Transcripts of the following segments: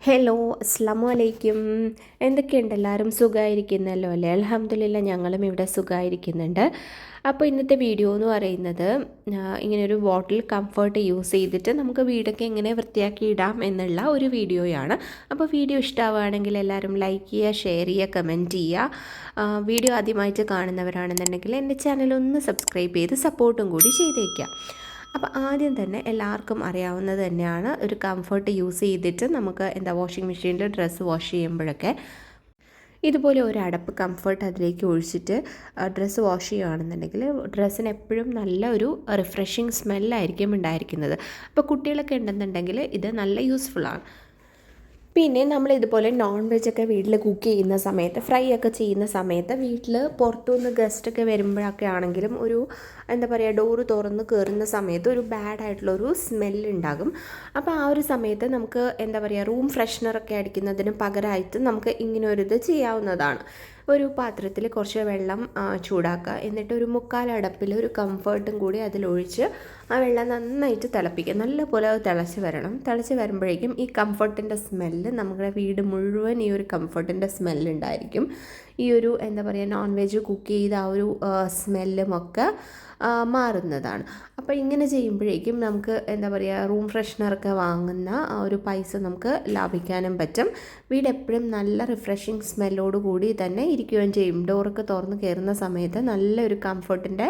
Hello, അസ്സലാമു അലൈക്കും. എന്തൊക്കെയുണ്ട്? എല്ലാവരും സുഖമായിരിക്കുന്നല്ലോ അല്ലേ? അൽഹംദുലില്ലാ, ഞങ്ങളും ഇവിടെ സുഖമായിരിക്കുന്നുണ്ട്. അപ്പോൾ ഇന്നത്തെ വീഡിയോ എന്ന് പറയുന്നത് ഇങ്ങനെയൊരു ബോട്ടിൽ കംഫർട്ട് യൂസ് ചെയ്തിട്ട് നമുക്ക് വീടൊക്കെ എങ്ങനെ വൃത്തിയാക്കി ഇടാം എന്നുള്ള ഒരു വീഡിയോയാണ്. അപ്പോൾ വീഡിയോ ഇഷ്ടമാവുകയാണെങ്കിൽ എല്ലാവരും ലൈക്ക് ചെയ്യുക, ഷെയർ ചെയ്യുക, കമൻറ്റ് ചെയ്യുക. വീഡിയോ ആദ്യമായിട്ട് കാണുന്നവരാണെന്നുണ്ടെങ്കിൽ എൻ്റെ ചാനൽ ഒന്ന് സബ്സ്ക്രൈബ് ചെയ്ത് സപ്പോർട്ടും കൂടി ചെയ്തേക്കുക. അപ്പോൾ ആദ്യം തന്നെ എല്ലാവർക്കും അറിയാവുന്നത് തന്നെയാണ്, ഒരു കംഫർട്ട് യൂസ് ചെയ്തിട്ട് നമുക്ക് വാഷിംഗ് മെഷീനിൽ ഡ്രസ്സ് വാഷ് ചെയ്യുമ്പോഴൊക്കെ ഇതുപോലെ ഒരു അടപ്പ് കംഫർട്ട് അതിലേക്ക് ഒഴിച്ചിട്ട് ഡ്രസ്സ് വാഷ് ചെയ്യുകയാണെന്നുണ്ടെങ്കിൽ ഡ്രസ്സിന് എപ്പോഴും നല്ല ഒരു റിഫ്രഷിങ് സ്മെല്ലായിരിക്കും ഉണ്ടായിരിക്കുന്നത്. അപ്പോൾ കുട്ടികളൊക്കെ ഉണ്ടെന്നുണ്ടെങ്കിൽ ഇത് നല്ല യൂസ്ഫുള്ളാണ്. പിന്നെ നമ്മൾ ഇതുപോലെ നോൺ വെജൊക്കെ വീട്ടിൽ കുക്ക് ചെയ്യുന്ന സമയത്ത്, ഫ്രൈ ഒക്കെ ചെയ്യുന്ന സമയത്ത് വീട്ടിൽ പുറത്തുനിന്ന് ഗസ്റ്റൊക്കെ വരുമ്പോഴൊക്കെ ആണെങ്കിലും ഒരു ഡോറ് തുറന്ന് കയറുന്ന സമയത്ത് ഒരു ബാഡായിട്ടുള്ളൊരു സ്മെല്ലുണ്ടാകും. അപ്പോൾ ആ ഒരു സമയത്ത് നമുക്ക് റൂം ഫ്രഷ്നറൊക്കെ അടിക്കുന്നതിന് പകരമായിട്ട് നമുക്ക് ഇങ്ങനെ ഒരു ഇത് ചെയ്യാവുന്നതാണ്. ഒരു പാത്രത്തിൽ കുറച്ച് വെള്ളം ചൂടാക്കുക, എന്നിട്ട് ഒരു മുക്കാലടപ്പിൽ ഒരു കംഫർട്ടും കൂടി അതിലൊഴിച്ച് ആ വെള്ളം നന്നായിട്ട് തിളപ്പിക്കുക. നല്ലപോലെ അത് തിളച്ച് വരണം. തിളച്ച് വരുമ്പോഴേക്കും ഈ കംഫർട്ടിൻ്റെ സ്മെല്ല് നമ്മുടെ വീട് മുഴുവൻ ഈ ഒരു കംഫർട്ടിൻ്റെ സ്മെല്ലുണ്ടായിരിക്കും. ഈ ഒരു നോൺ വെജ് കുക്ക് ചെയ്ത ആ ഒരു സ്മെല്ലുമൊക്കെ മാറുന്നതാണ്. അപ്പോൾ ഇങ്ങനെ ചെയ്യുമ്പോഴേക്കും നമുക്ക് റൂം ഫ്രഷ്നറൊക്കെ വാങ്ങുന്ന ആ ഒരു പൈസ നമുക്ക് ലാഭിക്കാനും പറ്റും. വീട് എപ്പോഴും നല്ല റിഫ്രഷിങ് സ്മെല്ലോട് കൂടി തന്നെ ഇരിക്കുകയും ചെയ്യും. ഡോറൊക്കെ തുറന്ന് കയറുന്ന സമയത്ത് നല്ലൊരു കംഫർട്ടിൻ്റെ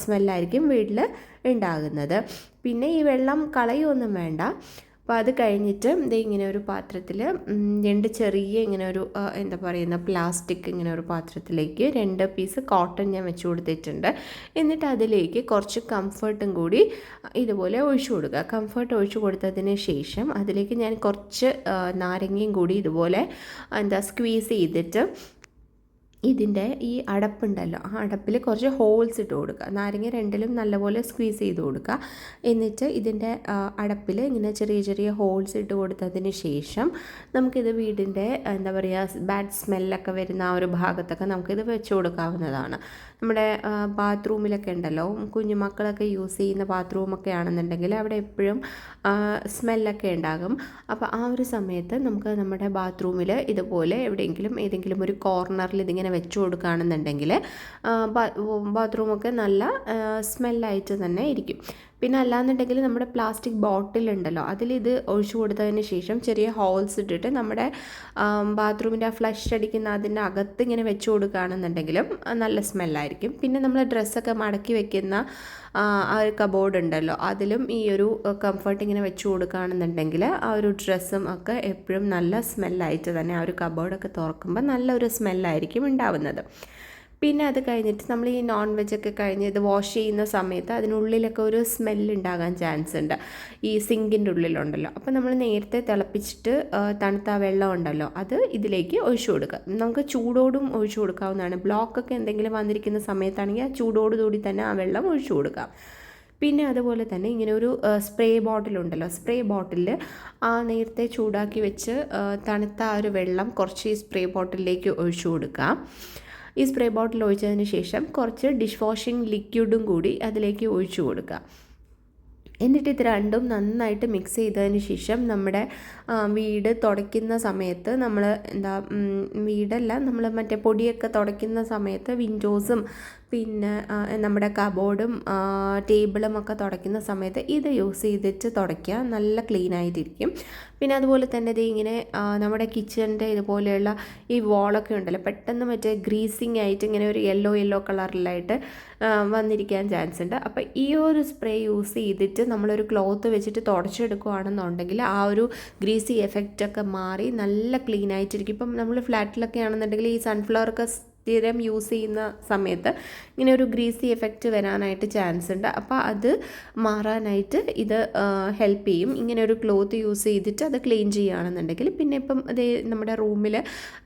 സ്മെല്ലായിരിക്കും വീട്ടിൽ ഉണ്ടാകുന്നത്. പിന്നെ ഈ വെള്ളം കളയൊന്നും വേണ്ട. അപ്പോൾ അത് കഴിഞ്ഞിട്ട് ഇങ്ങനെ ഒരു പാത്രത്തിൽ രണ്ട് ചെറിയ പ്ലാസ്റ്റിക് ഒരു പാത്രത്തിലേക്ക് 2 പീസ് കോട്ടൺ ഞാൻ വെച്ച് കൊടുത്തിട്ടുണ്ട്. എന്നിട്ട് അതിലേക്ക് കുറച്ച് കംഫർട്ടും കൂടി ഇതുപോലെ ഒഴിച്ചു കൊടുക്കുക. കംഫർട്ട് ഒഴിച്ചു കൊടുത്തതിന് ശേഷം അതിലേക്ക് ഞാൻ കുറച്ച് നാരങ്ങയും കൂടി ഇതുപോലെ സ്ക്വീസ് ചെയ്തിട്ട് ഇതിൻ്റെ ഈ അടപ്പുണ്ടല്ലോ, ആ അടപ്പിൽ കുറച്ച് ഹോൾസ് ഇട്ട് കൊടുക്കുക. നാരങ്ങ രണ്ടിലും നല്ലപോലെ സ്ക്വീസ് ചെയ്ത് കൊടുക്കുക. എന്നിട്ട് ഇതിൻ്റെ അടപ്പിൽ ഇങ്ങനെ ചെറിയ ചെറിയ ഹോൾസ് ഇട്ട് കൊടുത്തതിന് ശേഷം നമുക്കിത് വീടിൻ്റെ ബാഡ് സ്മെല്ലൊക്കെ വരുന്ന ആ ഒരു ഭാഗത്തൊക്കെ നമുക്കിത് വെച്ച് കൊടുക്കാവുന്നതാണ്. നമ്മുടെ ബാത്റൂമിലൊക്കെ ഉണ്ടല്ലോ, കുഞ്ഞുമക്കളൊക്കെ യൂസ് ചെയ്യുന്ന ബാത്റൂമൊക്കെ ആണെന്നുണ്ടെങ്കിൽ അവിടെ എപ്പോഴും സ്മെല്ലൊക്കെ ഉണ്ടാകും. അപ്പോൾ ആ ഒരു സമയത്ത് നമുക്ക് നമ്മുടെ ബാത്റൂമിൽ ഇതുപോലെ ഏതെങ്കിലും ഒരു കോർണറിൽ ഇതിങ്ങനെ വെച്ച് കൊടുക്കുകയാണെന്നുണ്ടെങ്കിൽ ബാത്റൂമൊക്കെ നല്ല സ്മെല്ലായിട്ട് തന്നെ ഇരിക്കും. പിന്നെ അല്ലാന്നുണ്ടെങ്കിൽ നമ്മുടെ പ്ലാസ്റ്റിക് ബോട്ടിലുണ്ടല്ലോ, അതിലിത് ഒഴിച്ചു കൊടുത്തതിന് ശേഷം ചെറിയ ഹോൾസ് ഇട്ടിട്ട് നമ്മുടെ ബാത്റൂമിൻ്റെ ആ ഫ്ലഷ് അടിക്കുന്ന അതിൻ്റെ അകത്ത് ഇങ്ങനെ വെച്ച് കൊടുക്കുകയാണെന്നുണ്ടെങ്കിലും നല്ല സ്മെല്ലായിരിക്കും. പിന്നെ നമ്മൾ ഡ്രസ്സൊക്കെ മടക്കി വെക്കുന്ന ആ ഒരു കബോർഡ് ഉണ്ടല്ലോ, അതിലും ഈ ഒരു കംഫർട്ട് ഇങ്ങനെ വെച്ച് കൊടുക്കുകയാണെന്നുണ്ടെങ്കിൽ ആ ഒരു ഡ്രസ്സും ഒക്കെ എപ്പോഴും നല്ല സ്മെല്ലായിട്ട് തന്നെ ആ ഒരു കബോർഡൊക്കെ തുറക്കുമ്പോൾ നല്ലൊരു സ്മെല്ലായിരിക്കും ഉണ്ടാവുന്നത്. പിന്നെ അത് കഴിഞ്ഞിട്ട് നമ്മൾ ഈ നോൺ വെജൊക്കെ കഴിഞ്ഞ് ഇത് വാഷ് ചെയ്യുന്ന സമയത്ത് അതിനുള്ളിലൊക്കെ ഒരു സ്മെല്ലുണ്ടാകാൻ ചാൻസ് ഉണ്ട്, ഈ സിങ്കിൻ്റെ ഉള്ളിലുണ്ടല്ലോ. അപ്പോൾ നമ്മൾ നേരത്തെ തിളപ്പിച്ചിട്ട് തണുത്ത വെള്ളം ഉണ്ടല്ലോ, അത് ഇതിലേക്ക് ഒഴിച്ചു കൊടുക്കുക. നമുക്ക് ചൂടോടും ഒഴിച്ചു കൊടുക്കാവുന്നതാണ്. ബ്ലോക്കൊക്കെ എന്തെങ്കിലും വന്നിരിക്കുന്ന സമയത്താണെങ്കിൽ ആ ചൂടോടുകൂടി തന്നെ ആ വെള്ളം ഒഴിച്ചു കൊടുക്കാം. പിന്നെ അതുപോലെ തന്നെ ഇങ്ങനെ ഒരു സ്പ്രേ ബോട്ടിലുണ്ടല്ലോ, സ്പ്രേ ബോട്ടിലിൽ ആ നേരത്തെ ചൂടാക്കി വെച്ച് തണുത്ത ആ ഒരു വെള്ളം കുറച്ച് ഈ സ്പ്രേ ബോട്ടിലേക്ക് ഒഴിച്ചു കൊടുക്കാം. ഈ സ്പ്രേ ബോട്ടിൽ ഒഴിച്ചതിന് ശേഷം കുറച്ച് ഡിഷ് വാഷിംഗ് ലിക്വിഡും കൂടി അതിലേക്ക് ഒഴിച്ചു കൊടുക്കുക. എന്നിട്ട് ഇത് രണ്ടും നന്നായിട്ട് മിക്സ് ചെയ്തതിന് ശേഷം നമ്മുടെ വീട് തുടയ്ക്കുന്ന സമയത്ത് നമ്മൾ പൊടിയൊക്കെ തുടയ്ക്കുന്ന സമയത്ത് വിൻഡോസും പിന്നെ നമ്മുടെ കബോർഡും ടേബിളും ഒക്കെ തുടയ്ക്കുന്ന സമയത്ത് ഇത് യൂസ് ചെയ്തിട്ട് തുടയ്ക്കുക. നല്ല ക്ലീൻ ആയിട്ടിരിക്കും. പിന്നെ അതുപോലെ തന്നെ ഇങ്ങനെ നമ്മുടെ കിച്ചണിൻ്റെ ഇതുപോലെയുള്ള ഈ വോളൊക്കെ ഉണ്ടല്ലോ, പെട്ടെന്ന് ഗ്രീസിങ് ആയിട്ട് ഇങ്ങനെ ഒരു യെല്ലോ കളറിലായിട്ട് വന്നിരിക്കാൻ ചാൻസ് ഉണ്ട്. അപ്പോൾ ഈ ഒരു സ്പ്രേ യൂസ് ചെയ്തിട്ട് നമ്മളൊരു ക്ലോത്ത് വെച്ചിട്ട് തുടച്ചെടുക്കുകയാണെന്നുണ്ടെങ്കിൽ ആ ഒരു ഗ്രീസി എഫക്റ്റൊക്കെ മാറി നല്ല ക്ലീൻ ആയിട്ടിരിക്കും. ഇപ്പം നമ്മൾ ഫ്ലാറ്റിലൊക്കെ ആണെന്നുണ്ടെങ്കിൽ ഈ സൺഫ്ലവറൊക്കെ സ്ഥിരം യൂസ് ചെയ്യുന്ന സമയത്ത് ഇങ്ങനെ ഒരു ഗ്രീസി എഫക്റ്റ് വരാനായിട്ട് ചാൻസ് ഉണ്ട്. അപ്പോൾ അത് മാറാനായിട്ട് ഇത് ഹെൽപ്പ് ചെയ്യും. ഇങ്ങനെ ഒരു ക്ലോത്ത് യൂസ് ചെയ്തിട്ട് അത് ക്ലീൻ ചെയ്യുകയാണെന്നുണ്ടെങ്കിൽ. പിന്നെ ഇപ്പം അതേ നമ്മുടെ റൂമിൽ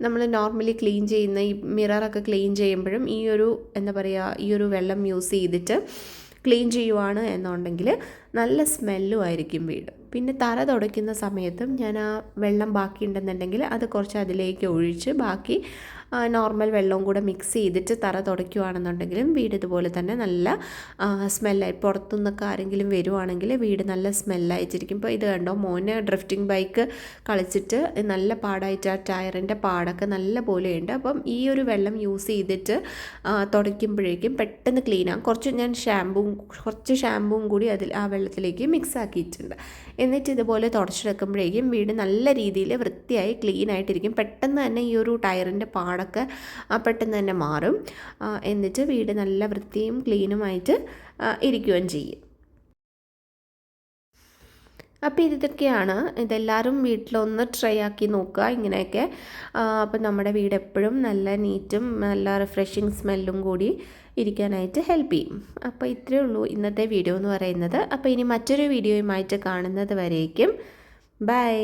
നമ്മൾ നോർമലി ക്ലീൻ ചെയ്യുന്ന ഈ മിററൊക്കെ ക്ലീൻ ചെയ്യുമ്പോഴും ഈ ഒരു വെള്ളം യൂസ് ചെയ്തിട്ട് ക്ലീൻ ചെയ്യുവാണ് എന്നുണ്ടെങ്കിൽ നല്ല സ്മെല്ലും ആയിരിക്കും വീട്. പിന്നെ തറ തുടയ്ക്കുന്ന സമയത്തും ഞാൻ ആ വെള്ളം ബാക്കി ഉണ്ടെന്നുണ്ടെങ്കിൽ അത് കുറച്ച് അതിലേക്ക് ഒഴിച്ച് ബാക്കി നോർമൽ വെള്ളവും കൂടെ മിക്സ് ചെയ്തിട്ട് തറ തുടയ്ക്കുകയാണെന്നുണ്ടെങ്കിലും വീട് ഇതുപോലെ തന്നെ നല്ല സ്മെല്ലായി, പുറത്തുനിന്നൊക്കെ ആരെങ്കിലും വരുവാണെങ്കിൽ വീട് നല്ല സ്മെല്ലായിട്ടിരിക്കും. ഇപ്പോൾ ഇത് കണ്ടോ, മോന് ഡ്രിഫ്റ്റിംഗ് ബൈക്ക് കളിച്ചിട്ട് നല്ല പാടായിട്ട് ആ ടയറിൻ്റെ പാടൊക്കെ നല്ല പോലെയുണ്ട്. അപ്പം ഈ ഒരു വെള്ളം യൂസ് ചെയ്തിട്ട് തുടയ്ക്കുമ്പോഴേക്കും പെട്ടെന്ന് ക്ലീനാകും. കുറച്ച് ഷാമ്പുവും കൂടി ആ വെള്ളത്തിലേക്ക് മിക്സ് ആക്കിയിട്ടുണ്ട്. എന്നിട്ട് ഇതുപോലെ തുടച്ചെടുക്കുമ്പോഴേക്കും വീട് നല്ല രീതിയിൽ വൃത്തിയായി ക്ലീൻ ആയിട്ടിരിക്കും. പെട്ടെന്ന് തന്നെ ഈ ഒരു ടയറിൻ്റെ പാടൊക്കെ പെട്ടെന്ന് തന്നെ മാറും. എന്നിട്ട് വീട് നല്ല വൃത്തിയും ക്ലീനുമായിട്ട് ഇരിക്കുകയും ചെയ്യും. അപ്പോൾ ഇതൊക്കെയാണ്, ഇതെല്ലാവരും വീട്ടിലൊന്ന് ട്രൈ ആക്കി നോക്കുക ഇങ്ങനെയൊക്കെ. അപ്പം നമ്മുടെ വീട് എപ്പോഴും നല്ല നീറ്റും നല്ല റിഫ്രഷിങ് സ്മെല്ലും കൂടി ഇരിക്കാനായിട്ട് ഹെൽപ്പ് ചെയ്യും. അപ്പോൾ ഇത്രയേ ഉള്ളൂ ഇന്നത്തെ വീഡിയോ എന്ന് പറയുന്നത്. അപ്പോൾ ഇനി മറ്റൊരു വീഡിയോയുമായിട്ട് കാണുന്നത് വരേക്കും ബൈ.